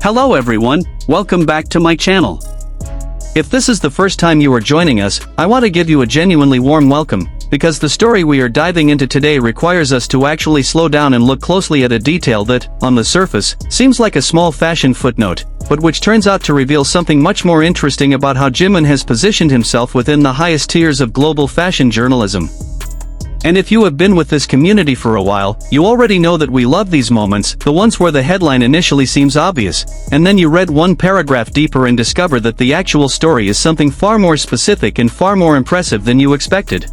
Hello everyone, welcome back to my channel. If this is the first time you are joining us, I want to give you a genuinely warm welcome, because the story we are diving into today requires us to actually slow down and look closely at a detail that, on the surface, seems like a small fashion footnote, but which turns out to reveal something much more interesting about how Jimin has positioned himself within the highest tiers of global fashion journalism. And if you have been with this community for a while, you already know that we love these moments, the ones where the headline initially seems obvious, and then you read one paragraph deeper and discover that the actual story is something far more specific and far more impressive than you expected.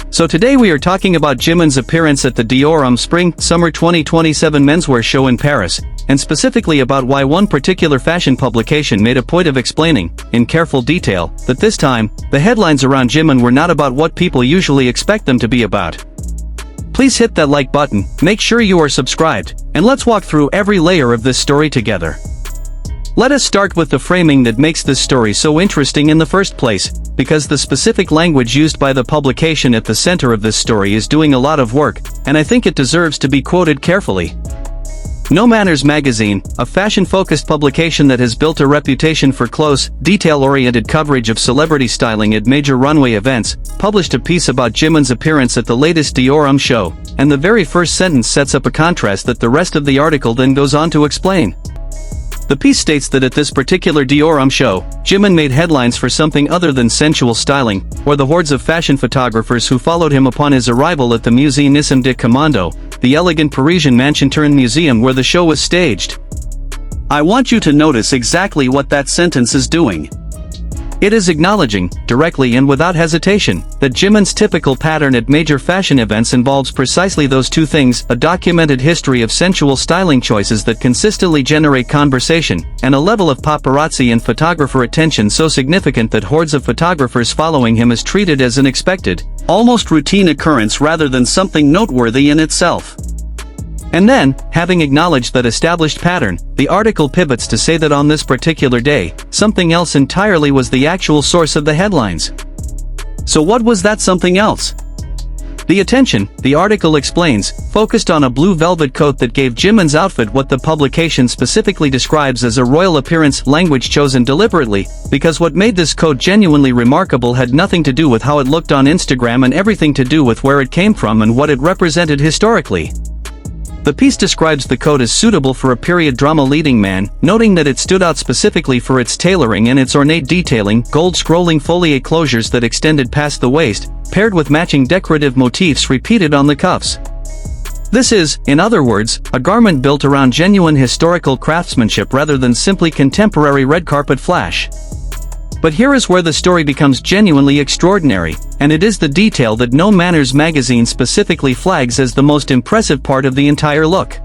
So today we are talking about Jimin's appearance at the Dior Spring/Summer 2027 menswear show in Paris, and specifically about why one particular fashion publication made a point of explaining, in careful detail, that this time, the headlines around Jimin were not about what people usually expect them to be about. Please hit that like button, make sure you are subscribed, and let's walk through every layer of this story together. Let us start with the framing that makes this story so interesting in the first place, because the specific language used by the publication at the center of this story is doing a lot of work, and I think it deserves to be quoted carefully. No Manners magazine, a fashion-focused publication that has built a reputation for close, detail-oriented coverage of celebrity styling at major runway events, published a piece about Jimin's appearance at the latest Dior show, and the very first sentence sets up a contrast that the rest of the article then goes on to explain. The piece states that at this particular Dior show, Jimin made headlines for something other than sensual styling, or the hordes of fashion photographers who followed him upon his arrival at the Musée Nissim de Commando, the elegant Parisian mansion-turned-museum where the show was staged. I want you to notice exactly what that sentence is doing. It is acknowledging, directly and without hesitation, that Jimin's typical pattern at major fashion events involves precisely those two things: a documented history of sensual styling choices that consistently generate conversation, and a level of paparazzi and photographer attention so significant that hordes of photographers following him is treated as an expected, almost routine occurrence rather than something noteworthy in itself. And then, having acknowledged that established pattern, the article pivots to say that on this particular day, something else entirely was the actual source of the headlines. So what was that something else? The attention, the article explains, focused on a blue velvet coat that gave Jimin's outfit what the publication specifically describes as a royal appearance, language chosen deliberately, because what made this coat genuinely remarkable had nothing to do with how it looked on Instagram and everything to do with where it came from and what it represented historically. The piece describes the coat as suitable for a period drama leading man, noting that it stood out specifically for its tailoring and its ornate detailing, gold scrolling foliate closures that extended past the waist, paired with matching decorative motifs repeated on the cuffs. This is, in other words, a garment built around genuine historical craftsmanship rather than simply contemporary red carpet flash. But here is where the story becomes genuinely extraordinary, and it is the detail that No Manners magazine specifically flags as the most impressive part of the entire look.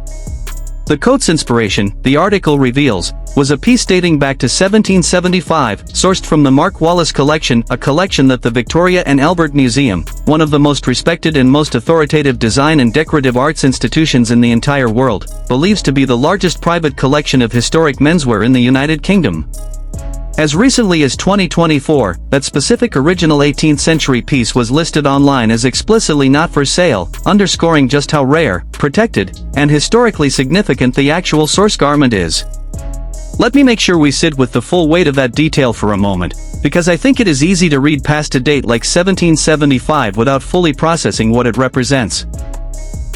The coat's inspiration, the article reveals, was a piece dating back to 1775, sourced from the Mark Wallace collection, a collection that the Victoria and Albert Museum, one of the most respected and most authoritative design and decorative arts institutions in the entire world, believes to be the largest private collection of historic menswear in the United Kingdom. As recently as 2024, that specific original 18th century piece was listed online as explicitly not for sale, underscoring just how rare, protected, and historically significant the actual source garment is. Let me make sure we sit with the full weight of that detail for a moment, because I think it is easy to read past a date like 1775 without fully processing what it represents.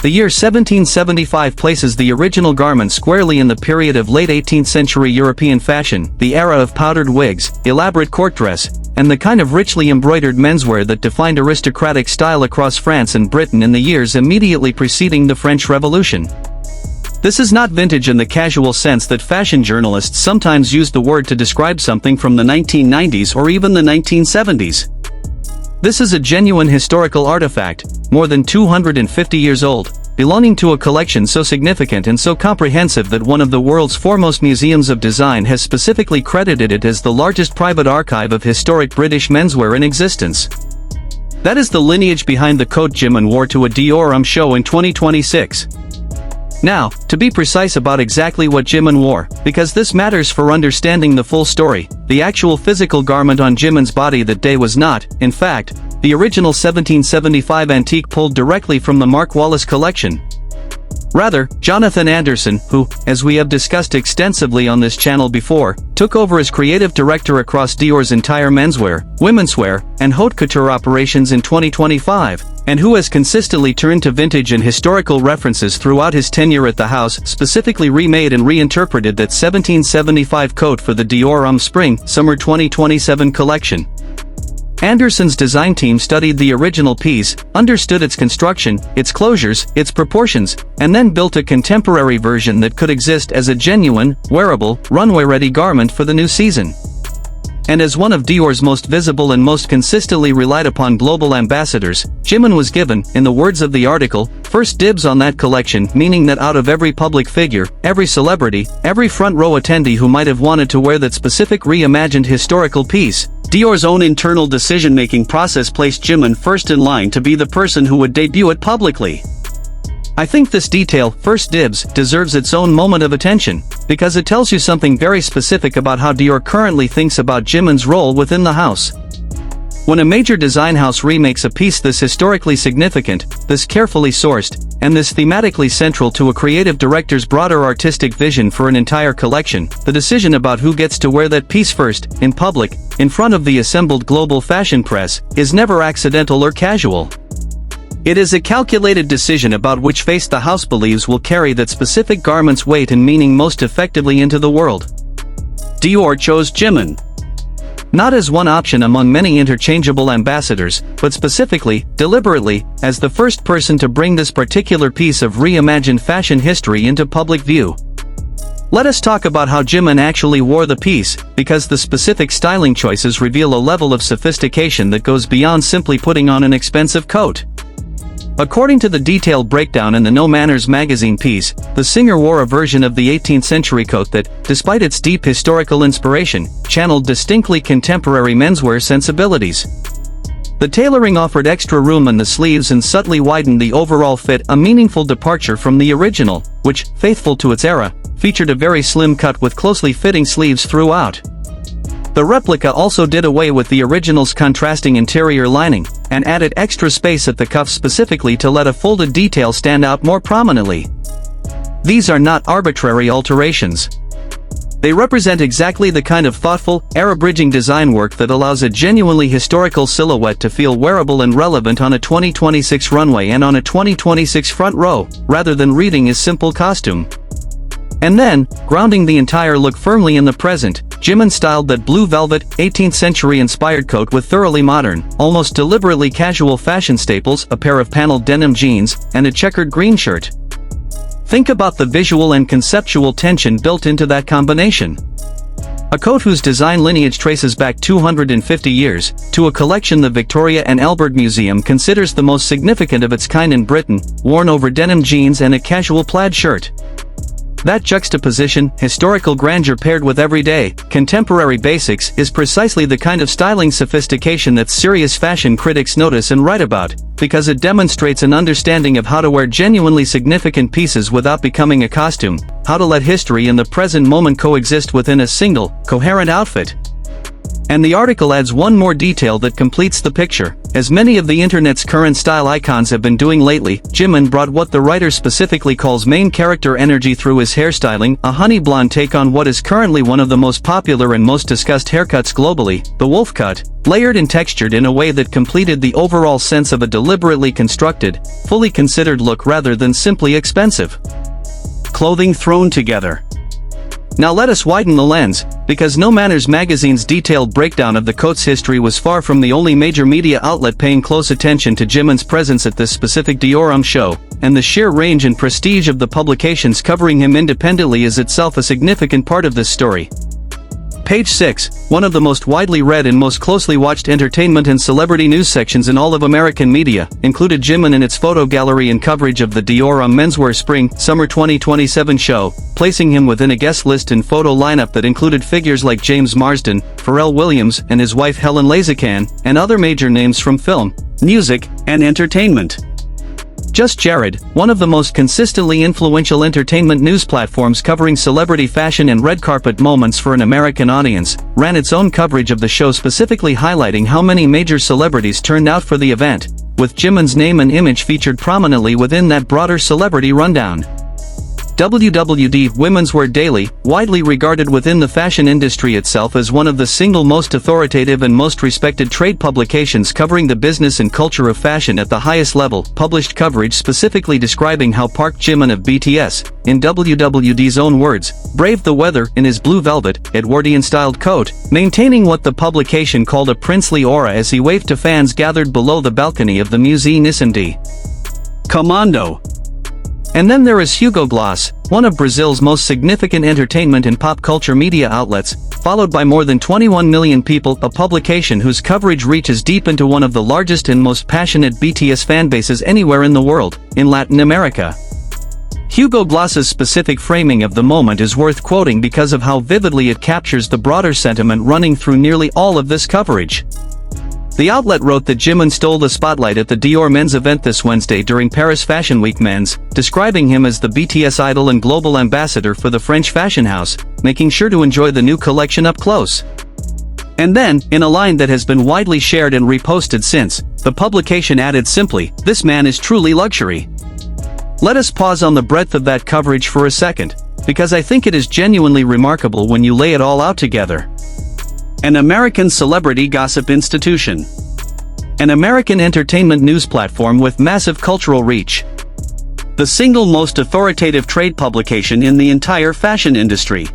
The year 1775 places the original garment squarely in the period of late 18th century European fashion, the era of powdered wigs, elaborate court dress, and the kind of richly embroidered menswear that defined aristocratic style across France and Britain in the years immediately preceding the French Revolution. This is not vintage in the casual sense that fashion journalists sometimes use the word to describe something from the 1990s or even the 1970s. This is a genuine historical artifact, more than 250 years old, belonging to a collection so significant and so comprehensive that one of the world's foremost museums of design has specifically credited it as the largest private archive of historic British menswear in existence. That is the lineage behind the coat Jimin wore to a Dior show in 2026. Now, to be precise about exactly what Jimin wore, because this matters for understanding the full story, the actual physical garment on Jimin's body that day was not, in fact, the original 1775 antique pulled directly from the Mark Wallace collection. Rather, Jonathan Anderson, who, as we have discussed extensively on this channel before, took over as creative director across Dior's entire menswear, womenswear, and haute couture operations in 2025, and who has consistently turned to vintage and historical references throughout his tenure at the house, specifically remade and reinterpreted that 1775 coat for the Dior Spring/Summer 2027 collection. Anderson's design team studied the original piece, understood its construction, its closures, its proportions, and then built a contemporary version that could exist as a genuine, wearable, runway-ready garment for the new season. And as one of Dior's most visible and most consistently relied upon global ambassadors, Jimin was given, in the words of the article, first dibs on that collection, meaning that out of every public figure, every celebrity, every front-row attendee who might have wanted to wear that specific reimagined historical piece, Dior's own internal decision-making process placed Jimin first in line to be the person who would debut it publicly. I think this detail, first dibs, deserves its own moment of attention, because it tells you something very specific about how Dior currently thinks about Jimin's role within the house. When a major design house remakes a piece this historically significant, this carefully sourced, and this thematically central to a creative director's broader artistic vision for an entire collection, the decision about who gets to wear that piece first, in public, in front of the assembled global fashion press, is never accidental or casual. It is a calculated decision about which face the house believes will carry that specific garment's weight and meaning most effectively into the world. Dior chose Jimin. Not as one option among many interchangeable ambassadors, but specifically, deliberately, as the first person to bring this particular piece of reimagined fashion history into public view. Let us talk about how Jimin actually wore the piece, because the specific styling choices reveal a level of sophistication that goes beyond simply putting on an expensive coat. According to the detailed breakdown in the No Manners magazine piece, the singer wore a version of the 18th century coat that, despite its deep historical inspiration, channeled distinctly contemporary menswear sensibilities. The tailoring offered extra room in the sleeves and subtly widened the overall fit, a meaningful departure from the original, which, faithful to its era, featured a very slim cut with closely fitting sleeves throughout. The replica also did away with the original's contrasting interior lining, and added extra space at the cuffs specifically to let a folded detail stand out more prominently. These are not arbitrary alterations. They represent exactly the kind of thoughtful, era-bridging design work that allows a genuinely historical silhouette to feel wearable and relevant on a 2026 runway and on a 2026 front row, rather than reading as simple costume. And then, grounding the entire look firmly in the present, Jimin styled that blue velvet, 18th century inspired coat with thoroughly modern, almost deliberately casual fashion staples, a pair of paneled denim jeans, and a checkered green shirt. Think about the visual and conceptual tension built into that combination. A coat whose design lineage traces back 250 years, to a collection the Victoria and Albert Museum considers the most significant of its kind in Britain, worn over denim jeans and a casual plaid shirt. That juxtaposition, historical grandeur paired with everyday, contemporary basics, is precisely the kind of styling sophistication that serious fashion critics notice and write about, because it demonstrates an understanding of how to wear genuinely significant pieces without becoming a costume, how to let history and the present moment coexist within a single, coherent outfit. And the article adds one more detail that completes the picture. As many of the internet's current style icons have been doing lately, Jimin brought what the writer specifically calls main character energy through his hairstyling, a honey blonde take on what is currently one of the most popular and most discussed haircuts globally, the wolf cut, layered and textured in a way that completed the overall sense of a deliberately constructed, fully considered look rather than simply expensive clothing thrown together. Now let us widen the lens, because No Manners magazine's detailed breakdown of the coat's history was far from the only major media outlet paying close attention to Jimin's presence at this specific Dior show, and the sheer range and prestige of the publications covering him independently is itself a significant part of this story. Page 6, one of the most widely read and most closely watched entertainment and celebrity news sections in all of American media, included Jimin in its photo gallery and coverage of the Dior Menswear Spring/Summer 2027 show, placing him within a guest list and photo lineup that included figures like James Marsden, Pharrell Williams and his wife Helen Lazacan, and other major names from film, music, and entertainment. Just Jared, one of the most consistently influential entertainment news platforms covering celebrity fashion and red carpet moments for an American audience, ran its own coverage of the show specifically highlighting how many major celebrities turned out for the event, with Jimin's name and image featured prominently within that broader celebrity rundown. WWD Women's Wear Daily, widely regarded within the fashion industry itself as one of the single most authoritative and most respected trade publications covering the business and culture of fashion at the highest level, published coverage specifically describing how ParkJimin of BTS, in WWD's own words, braved the weather in his blue velvet, Edwardian-styled coat, maintaining what the publication called a princely aura as he waved to fans gathered below the balcony of the Musée Nissim Commando. And then there is Hugo Gloss, one of Brazil's most significant entertainment and pop culture media outlets, followed by more than 21 million people, a publication whose coverage reaches deep into one of the largest and most passionate BTS fanbases anywhere in the world, in Latin America. Hugo Gloss's specific framing of the moment is worth quoting because of how vividly it captures the broader sentiment running through nearly all of this coverage. The outlet wrote that Jimin stole the spotlight at the Dior Men's event this Wednesday during Paris Fashion Week Men's, describing him as the BTS idol and global ambassador for the French fashion house, making sure to enjoy the new collection up close. And then, in a line that has been widely shared and reposted since, the publication added simply, "This man is truly luxury." Let us pause on the breadth of that coverage for a second, because I think it is genuinely remarkable when you lay it all out together. An American celebrity gossip institution. An American entertainment news platform with massive cultural reach. The single most authoritative trade publication in the entire fashion industry.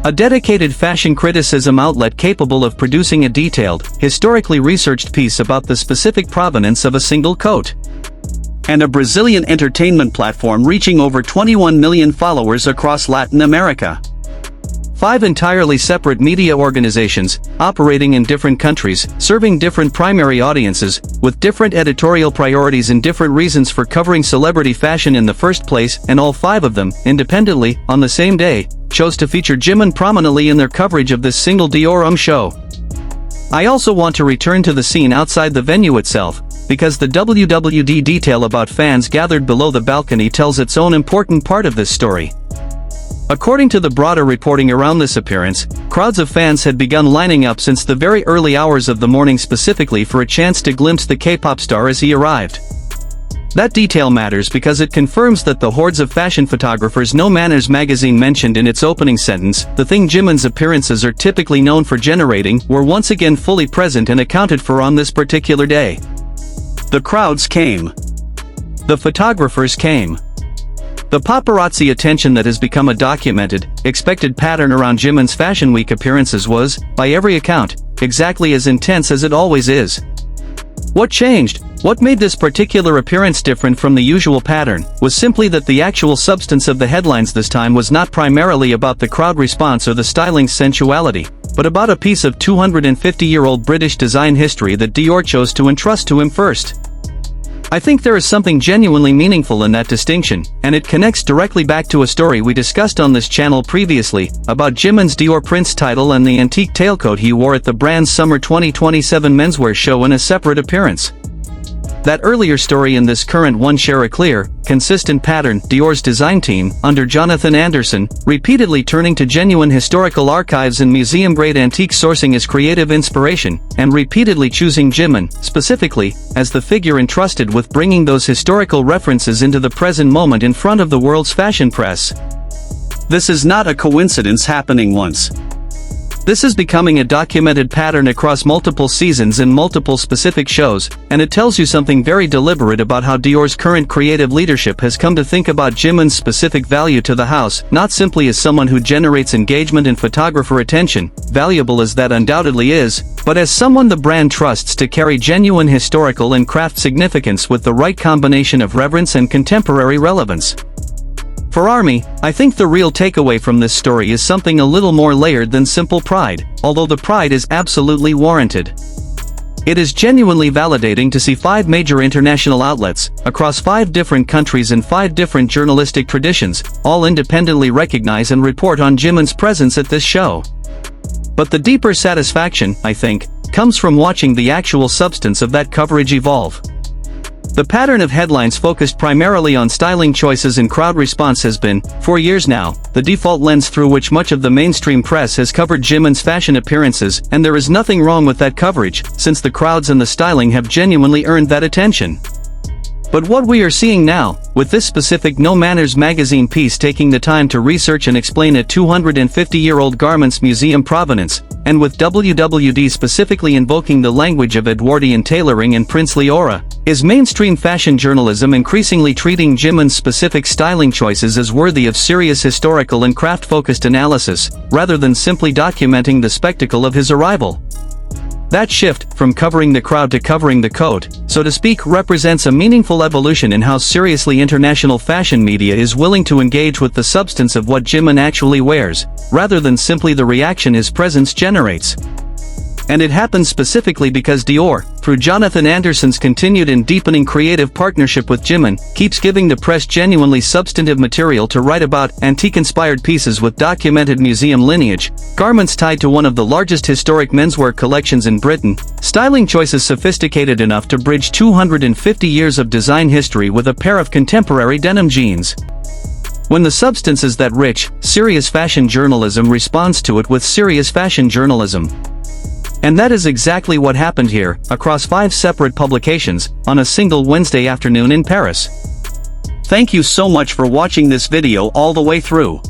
A dedicated fashion criticism outlet capable of producing a detailed, historically researched piece about the specific provenance of a single coat. And a Brazilian entertainment platform reaching over 21 million followers across Latin America. 5 entirely separate media organizations, operating in different countries, serving different primary audiences, with different editorial priorities and different reasons for covering celebrity fashion in the first place, and all 5 of them, independently, on the same day, chose to feature Jimin prominently in their coverage of this single Dior show. I also want to return to the scene outside the venue itself, because the WWD detail about fans gathered below the balcony tells its own important part of this story. According to the broader reporting around this appearance, crowds of fans had begun lining up since the very early hours of the morning specifically for a chance to glimpse the K-pop star as he arrived. That detail matters because it confirms that the hordes of fashion photographers No Manners magazine mentioned in its opening sentence, the thing Jimin's appearances are typically known for generating, were once again fully present and accounted for on this particular day. The crowds came. The photographers came. The paparazzi attention that has become a documented, expected pattern around Jimin's Fashion Week appearances was, by every account, exactly as intense as it always is. What changed, what made this particular appearance different from the usual pattern, was simply that the actual substance of the headlines this time was not primarily about the crowd response or the styling's sensuality, but about a piece of 250-year-old British design history that Dior chose to entrust to him first. I think there is something genuinely meaningful in that distinction, and it connects directly back to a story we discussed on this channel previously, about Jimin's Dior Prince title and the antique tailcoat he wore at the brand's Summer 2027 menswear show in a separate appearance. That earlier story and this current one share a clear, consistent pattern. Dior's design team, under Jonathan Anderson, repeatedly turning to genuine historical archives and museum-grade antique sourcing as creative inspiration, and repeatedly choosing Jimin, specifically, as the figure entrusted with bringing those historical references into the present moment in front of the world's fashion press. This is not a coincidence happening once. This is becoming a documented pattern across multiple seasons and multiple specific shows, and it tells you something very deliberate about how Dior's current creative leadership has come to think about Jimin's specific value to the house, not simply as someone who generates engagement and photographer attention, valuable as that undoubtedly is, but as someone the brand trusts to carry genuine historical and craft significance with the right combination of reverence and contemporary relevance. For Army, I think the real takeaway from this story is something a little more layered than simple pride, although the pride is absolutely warranted. It is genuinely validating to see 5 major international outlets, across 5 different countries and 5 different journalistic traditions, all independently recognize and report on Jimin's presence at this show. But the deeper satisfaction, I think, comes from watching the actual substance of that coverage evolve. The pattern of headlines focused primarily on styling choices and crowd response has been, for years now, the default lens through which much of the mainstream press has covered Jimin's fashion appearances, and there is nothing wrong with that coverage, since the crowds and the styling have genuinely earned that attention. But what we are seeing now, with this specific No Manners magazine piece taking the time to research and explain a 250-year-old garments museum provenance, and with WWD specifically invoking the language of Edwardian tailoring and princely aura, is mainstream fashion journalism increasingly treating Jimin's specific styling choices as worthy of serious historical and craft-focused analysis, rather than simply documenting the spectacle of his arrival. That shift, from covering the crowd to covering the coat, so to speak, represents a meaningful evolution in how seriously international fashion media is willing to engage with the substance of what Jimin actually wears, rather than simply the reaction his presence generates. And it happens specifically because Dior, through Jonathan Anderson's continued and deepening creative partnership with Jimin, keeps giving the press genuinely substantive material to write about, antique-inspired pieces with documented museum lineage, garments tied to one of the largest historic menswear collections in Britain, styling choices sophisticated enough to bridge 250 years of design history with a pair of contemporary denim jeans. When the substance is that rich, serious fashion journalism responds to it with serious fashion journalism. And that is exactly what happened here, across 5 separate publications, on a single Wednesday afternoon in Paris. Thank you so much for watching this video all the way through.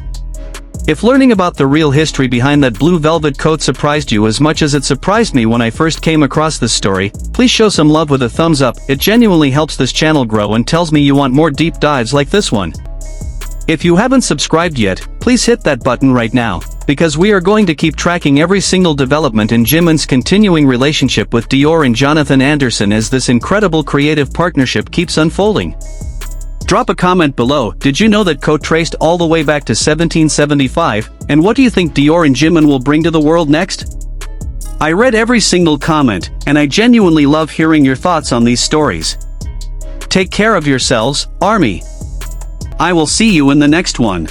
If learning about the real history behind that blue velvet coat surprised you as much as it surprised me when I first came across this story, please show some love with a thumbs up. It genuinely helps this channel grow and tells me you want more deep dives like this one. If you haven't subscribed yet, please hit that button right now, because we are going to keep tracking every single development in Jimin's continuing relationship with Dior and Jonathan Anderson as this incredible creative partnership keeps unfolding. Drop a comment below. Did you know that coat traced all the way back to 1775, and what do you think Dior and Jimin will bring to the world next? I read every single comment, and I genuinely love hearing your thoughts on these stories. Take care of yourselves, Army. I will see you in the next one.